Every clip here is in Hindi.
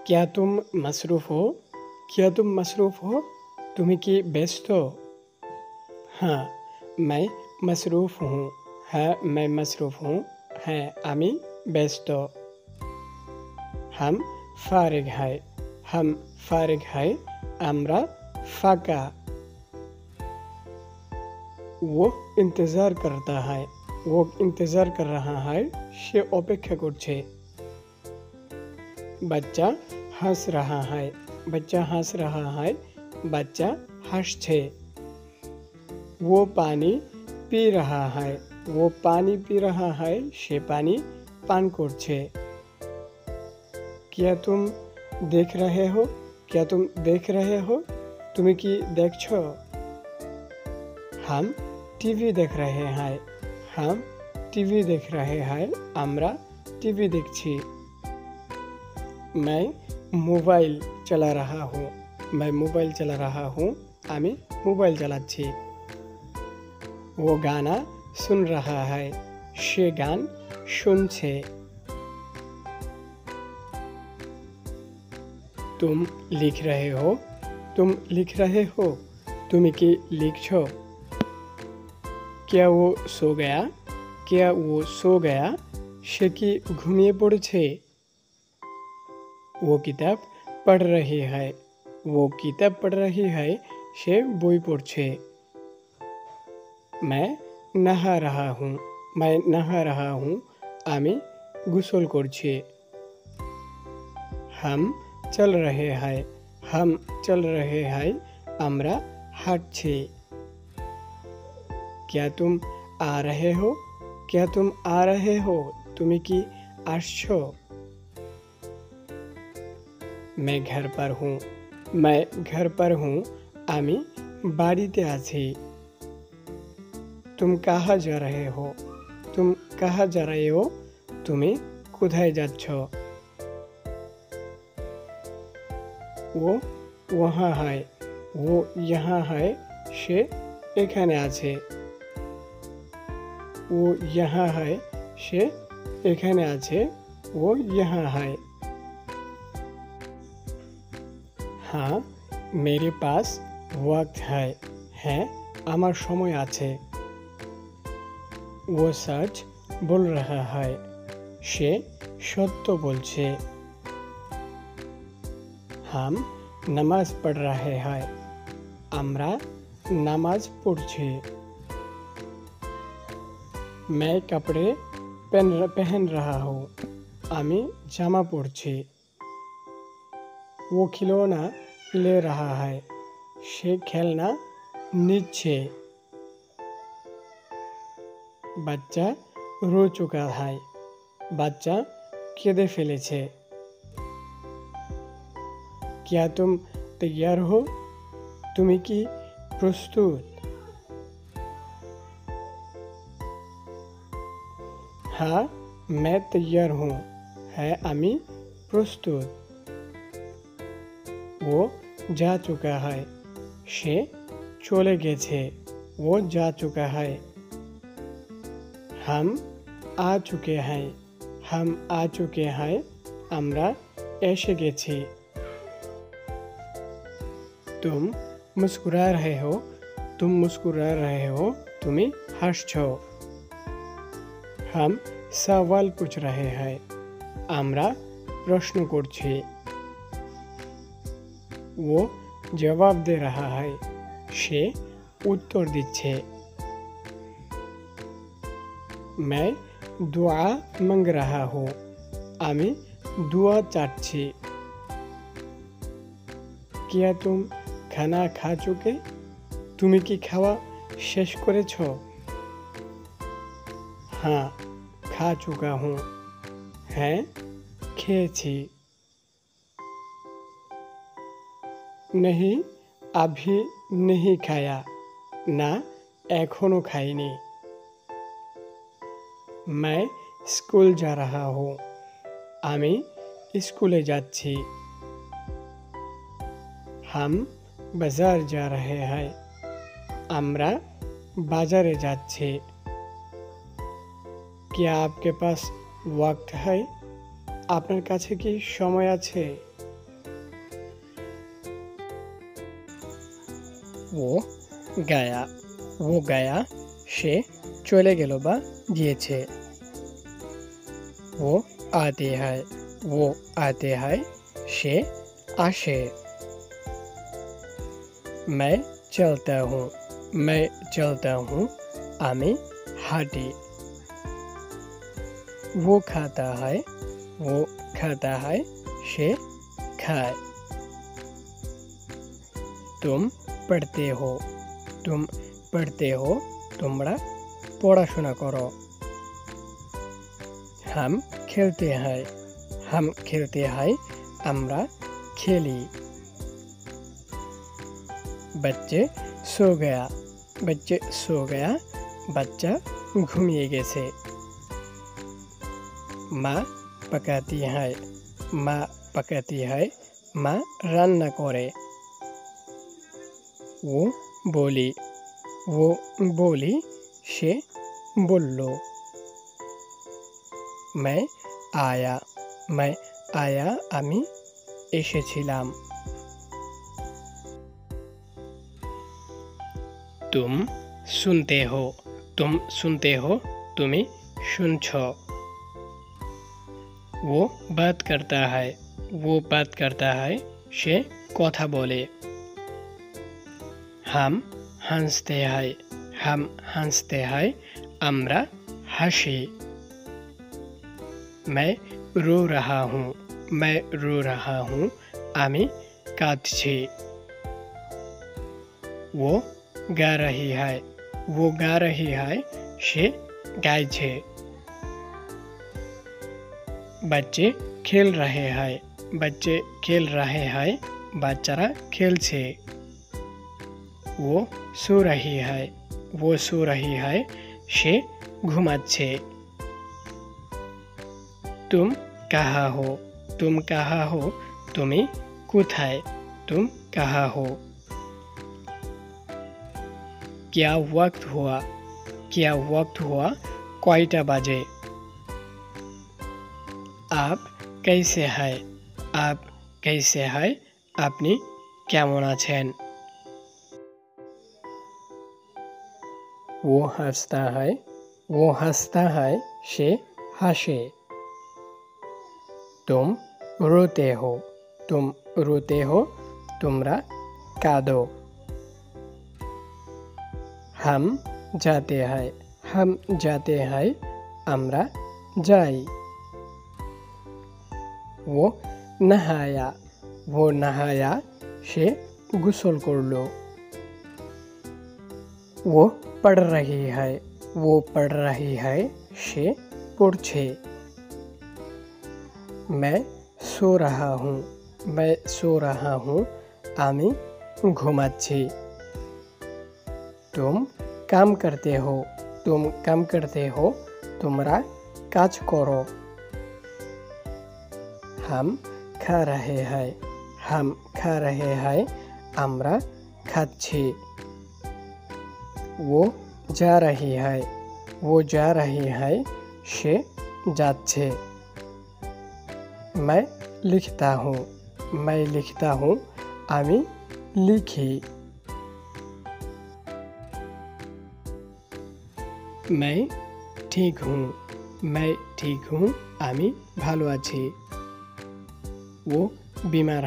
क्या तुम मसरूफ़ हो? क्या तुम मसरूफ़ हो? तुम्हें कि व्यस्त हो? हाँ, मैं मसरूफ़ हूँ। हाँ, मैं मसरूफ़ हूँ। हाँ, आमी व्यस्त। हम फारिग हैं। हम फारिग हैं। আমরা फाका। वो इंतज़ार करता है। वो इंतज़ार कर रहा है। সে অপেক্ষা করছে। बच्चा हंस रहा है। बच्चा हंस रहा है। बच्चा हंसছে। वो पानी पी रहा है। वो पानी पी रहा है। সে पानी पान করছে। क्या तुम देख रहे हो? क्या तुम देख रहे हो? तुम्हें कि देखछो? हम टीवी देख रहे हैं। हम टीवी देख रहे हैं। আমরা टीवी देखছি। मैं मोबाइल चला रहा हूँ। मैं मोबाइल चला रहा हूँ। आमी मोबाइल चलाচ্ছি। वो गाना सुन रहा है। সে গান শুনছে। तुम लिख रहे हो? तुम लिख रहे हो? तुम्हें कि लिखछो? क्या वो सो गया? क्या वो सो गया? সে কি ঘুমিয়ে পড়েছে? वो किताब पढ़ रही है। वो किताब पढ़ रही है। সে বই পড়ছে। मैं नहा रहा हूँ। मैं नहा रहा हूँ। आमी गुसल করছি। हम चल रहे हैं। हम चल रहे हैं। আমরা হাঁটছি। क्या तुम आ रहे हो? क्या तुम आ रहे हो? तुम्हें कि আসছো? मैं घर पर हूँ। मैं घर पर हूँ। आमी बाड़ीते आছি। तुम कहाँ जा रहे हो? तुम कहाँ जा रहे हो? तुम्हें কোথায় যাচ্ছো? वो वहाँ है। वो यहाँ है। সে এখানে আছে। वो यहाँ है। সে এখানে আছে। वो यहाँ है। हाँ, मेरे पास वक्त है। है আমার সময় আছে। वो सच बोल रहा है। সে সত্য বলছে। हम नमाज पढ़ रहे हैं। আমরা নামাজ পড়ছি। मैं कपड़े पहन रहा हूँ। आमी জামা পড়ছি। वो खिलौना ले रहा है। সে খেলনা নিচ্ছে। बच्चा रो चुका है। বাচ্চা কেঁদে ফেলেছে। क्या तुम तैयार हो? तुम्हें कि प्रस्तुत? हाँ, मैं तैयार हूँ। है आमी प्रस्तुत। वो जा चुका है। সে চলে গেছে। वो जा चुका है। हम आ चुके हैं। हम आ चुके हैं। আমরা এসে গেছি। तुम मुस्कुरा रहे हो। तुम मुस्कुरा रहे हो। तुम्हें হাসছো। हम सवाल पूछ रहे हैं। আমরা প্রশ্ন করছি। वो जवाब दे रहा है। সে उत्तर দিচ্ছে। मैं दुआ मांग रहा हूँ। आमी दुआ चाচ্ছি। क्या तुम खाना खा चुके? तुम्हें कि खावा শেষ করেছো? हाँ, खा चुका हूँ। হ্যাঁ, খেয়েছি। नहीं, अभी नहीं खाया। না, এখনো খাইনি। मैं स्कूल जा रहा हूँ। আমি স্কুলে যাচ্ছি। हम बाजार जा रहे हैं। আমরা বাজারে যাচ্ছি। क्या आपके पास वक्त है? আপনার কাছে কি সময় আছে? वो गया वो गया সে চলে গেল বা গিয়েছে वो आते हैं সে আসে मैं चलता हूँ আমি হাঁটি वो खाता है সে খায় तुम पढ़ते हो তোমরা পড়াশোনা করো हम खेलते हैं আমরা খেলি बच्चे सो गया बच्चा घूमिए গেছে माँ पकाती है माँ রান্না করে वो बोली সে বলল मैं आया আমি এসেছিলাম तुम सुनते हो तुम्हें सुनछो वो बात करता है সে কথা বলে हम हंसते हैं আমরা হাসি मैं रो रहा हूँ আমি কাঁদছি वो गा रही है সে গাইছে बच्चे खेल रहे हैं বাচ্চারা খেলছে वो सो रही है সে ঘুমাচ্ছে तुम कहाँ हो তুমি কোথায় तुम कहाँ हो क्या वक्त हुआ কয়টা বাজে आप कैसे हैं আপনি কেমন আছেন वो हंसता है সে হাসে तुम रोते हो তোমরা কাঁদো हम जाते हैं আমরা যাই वो नहाया সে গোসল করলো वो पढ़ रही है সে পড়ছে मैं सो रहा हूँ আমি ঘুমাচ্ছি तुम काम करते हो তোমরা কাজ করো हम खा रहे हैं আমরা খাচ্ছি वो जा रही है সে যাচ্ছে मैं लिखता हूँ আমি লিখি मैं ठीक हूँ আমি ভালো আছি वो बीमार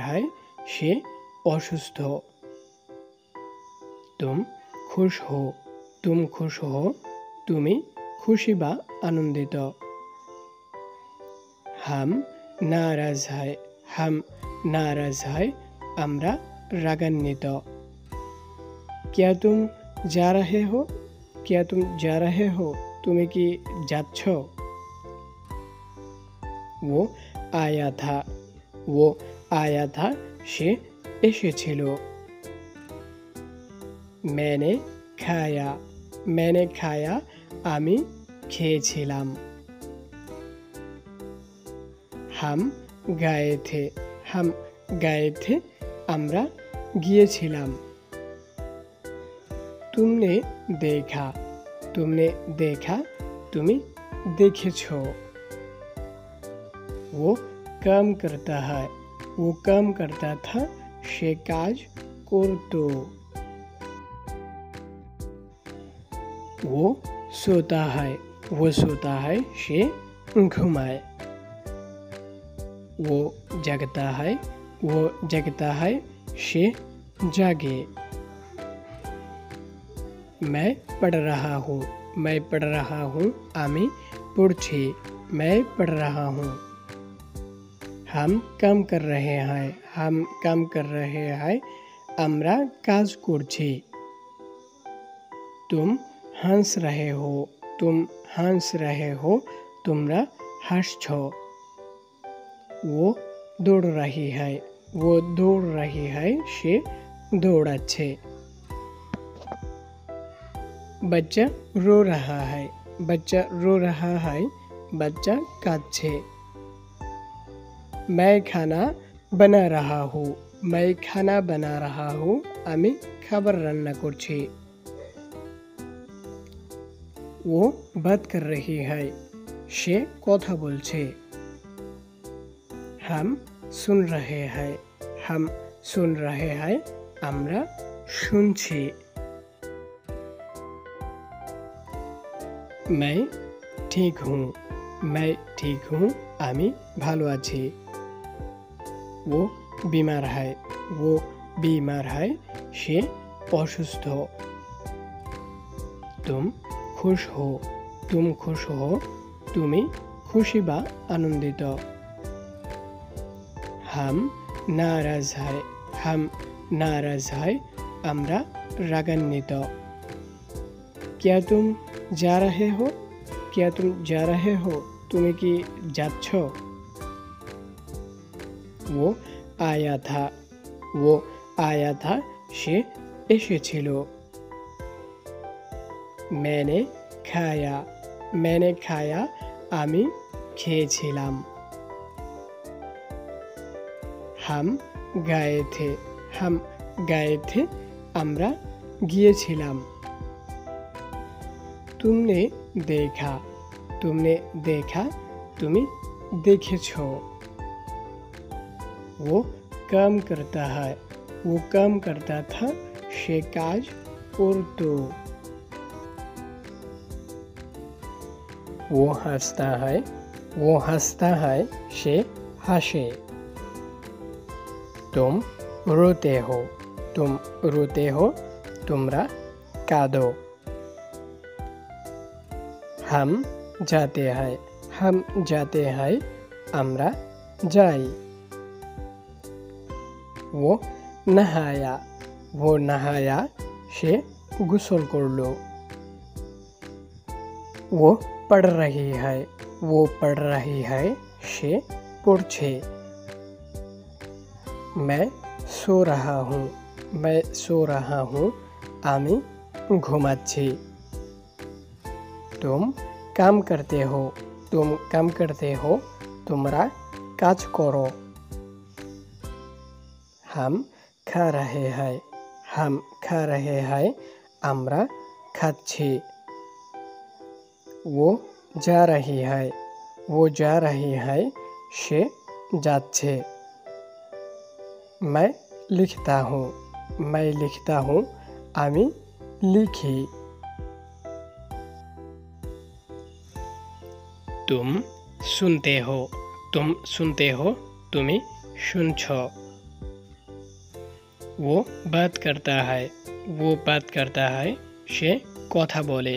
है সে অসুস্থ तुम खुश हो তুমি খুশি বা আনন্দিত हम नाराज है আমরা রাগান্বিত क्या तुम जा रहे हो তুমি কি যাচ্ছ वो आया था সে এসেছিল मैंने खाया আমি খেয়েছিলাম हम गए थे আমরা গিয়েছিলাম तुमने देखा তুমি দেখেছো वो काम करता था সে কাজ করতো। वो सोता है, वो सोता है, সে ঘুমায়। वो जगता है, वो जगता है, সে जागे। मैं पढ़ रहा हूँ, मैं पढ़ रहा हूँ, आमी पढ़ছি, मैं पढ़ रहा हूँ। हम काम कर रहे हैं, हम काम कर रहे हैं, আমরা কাজ করছি। तुम हंस रहे हो, तुम हंस रहे हो, तुमरा হাসছো। वो दौड़ रही है, वो दौड़ रही है, সে দৌড়াচ্ছে। बच्चा रो रहा है, बच्चा रो रहा है, बच्चा কাঁদছে। मैं खाना बना रहा हूँ, मैं खाना बना रहा हूँ, আমি খাবার রান্না করছি। वो बात कर रही है, সে কথা বলছে। हम सुन रहे हैं, हम सुन रहे हैं, আমরা শুনছি। मैं ठीक हूँ, मैं ठीक हूँ, আমি ভালো আছি। वो बीमार है, वो बीमार है, সে অসুস্থ। तुम खुश हो, तुम खुश हो, তুমি খুশি বা আনন্দিত। हम नाराज है, हम नाराज है, আমরা রাগান্বিত। क्या तुम जा रहे हो, क्या तुम जा रहे हो, তুমি কি যাচ্ছ? वो आया था, वो आया था, সে এসেছিল। मैंने खाया, मैंने खाया, আমি খেয়েছিলাম। हम गए थे, हम गए थे, আমরা গিয়েছিলাম। तुमने देखा, तुमने देखा, তুমি দেখেছো। वो काम करता है, वो काम करता था, সে কাজ করতো। वो हंसता है, वो हंसता है, সে হাসে। तुम रोते हो, तुम रोते हो, তোমরা কাঁদো। हम जाते हैं, हम जाते हैं, আমরা যাই। वो नहाया, वो नहाया, সে গোসল করলো। वो पढ़ रही है, वो पढ़ रही है, সে পড়ছে। मैं सो रहा हूँ, मैं सो रहा हूँ, আমি ঘুমাচ্ছি। तुम काम करते हो, तुम काम करते हो, তোমরা কাজ করো। हम खा रहे हैं, हम खा रहे हैं, আমরা খাচ্ছি। वो जा रही है, वो जा रही है, সে যাচ্ছে। मैं लिखता हूँ, मैं लिखता हूँ, আমি লিখি। तुम सुनते हो, तुम सुनते हो, তুমি শুনছো। वो बात करता है, वो बात करता है, সে কথা বলে।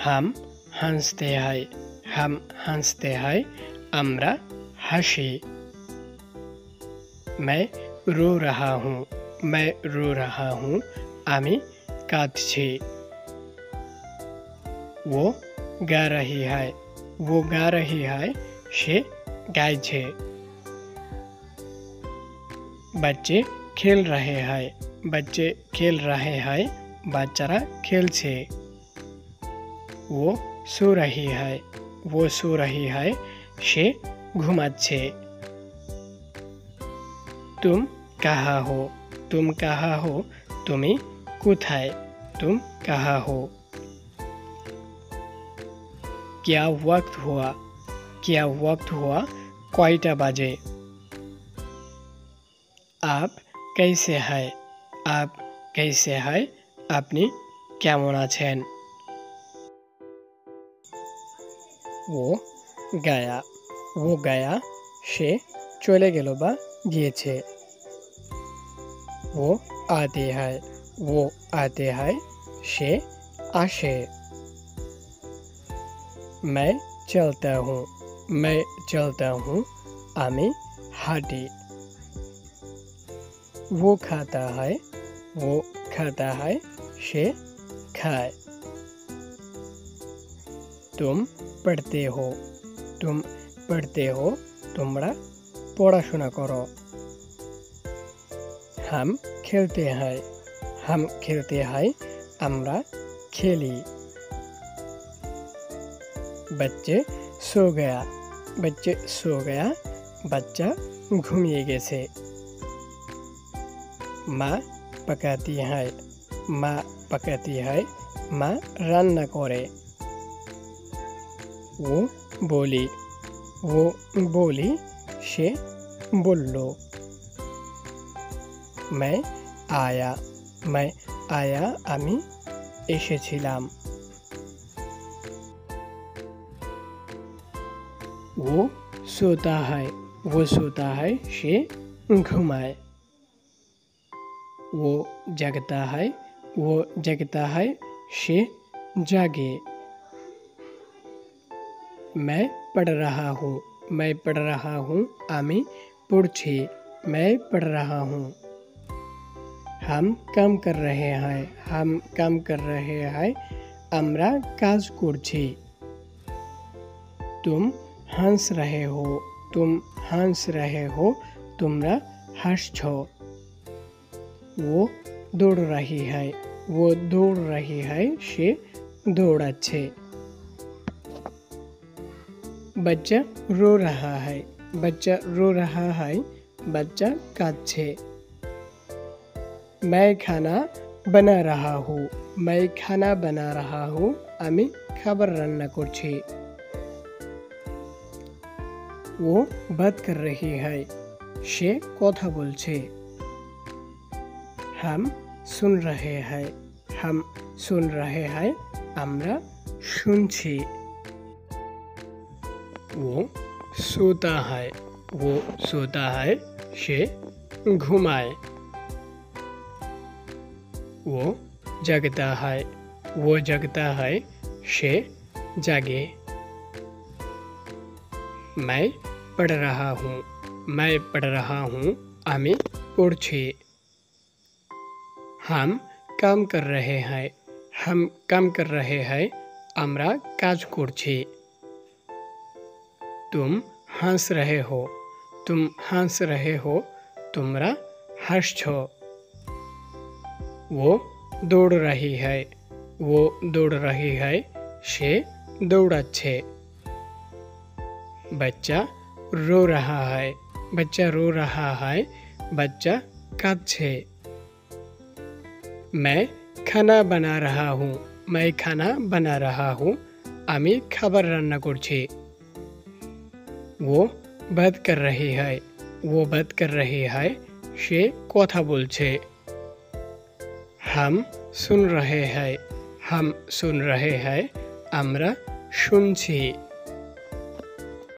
हम हंसते हैं, हम हंसते हैं, আমরা হাসি। मैं रो रहा हूँ, मैं रो रहा हूँ, আমি কাঁদছি। वो गा रही है, वो गा रही है, সে গাইছে। बच्चे खेल रहे हैं, बच्चे खेल रहे हैं, বাচ্চারা খেলছে। वो सो रही है, वो सो रही है, সে ঘুমাচ্ছে। तुम कहाँ हो, तुम कहाँ हो, তুমি কোথায়, तुम कहाँ हो। क्या वक्त हुआ, क्या वक्त हुआ, কয়টা বাজে। आप कैसे है आप कैसे है আপনি কেমন আছেন वो गया সে চলে গেল বা গিয়েছে वो आते हैं সে আসে मैं चलता हूँ আমি हाटी वो खाता है से खाए तुम पढ़ते हो तुम्हारा पढ़ाशुना करो हम खेलते हैं আমরা खेली बच्चे सो गया बच्चा घूमिए गेছে माँ पकाती है माँ रान्ना करे वो बोली से बोलो मैं आया আমি এসেছিলাম वो सोता है से घुमाए वो जगता है से जागे मैं पढ़ रहा हूँ আমি পড়ছি मैं पढ़ रहा हूँ हम काम कर रहे हैं আমরা কাজ করছি तुम हंस रहे हो তোমরা হাসছো वो दौड़ रही है সে দৌড়াচ্ছে बच्चा रो रहा है बच्चा কাঁদছে मैं खाना बना रहा हूँ আমি খাবার রান্না করছি वो बात कर रही है সে কথা বলছে हम सुन रहे हैं আমরা শুনছি वो सोता है সে ঘুমায় वो जगता है से जागे मैं पढ़ रहा हूँ আমি পড়ছি हम काम कर रहे हैं আমরা কাজ করছি तुम हंस रहे हो তোমরা হাসছো वो दौड़ रही है से दौड़ाচ্ছে बच्चा रो रहा है बच्चा কাঁদছে मैं खाना बना रहा हूँ আমি খাবার রান্না করছি वो बात कर रही है সে কথা বলছে हम सुन रहे हैं আমরা শুনছি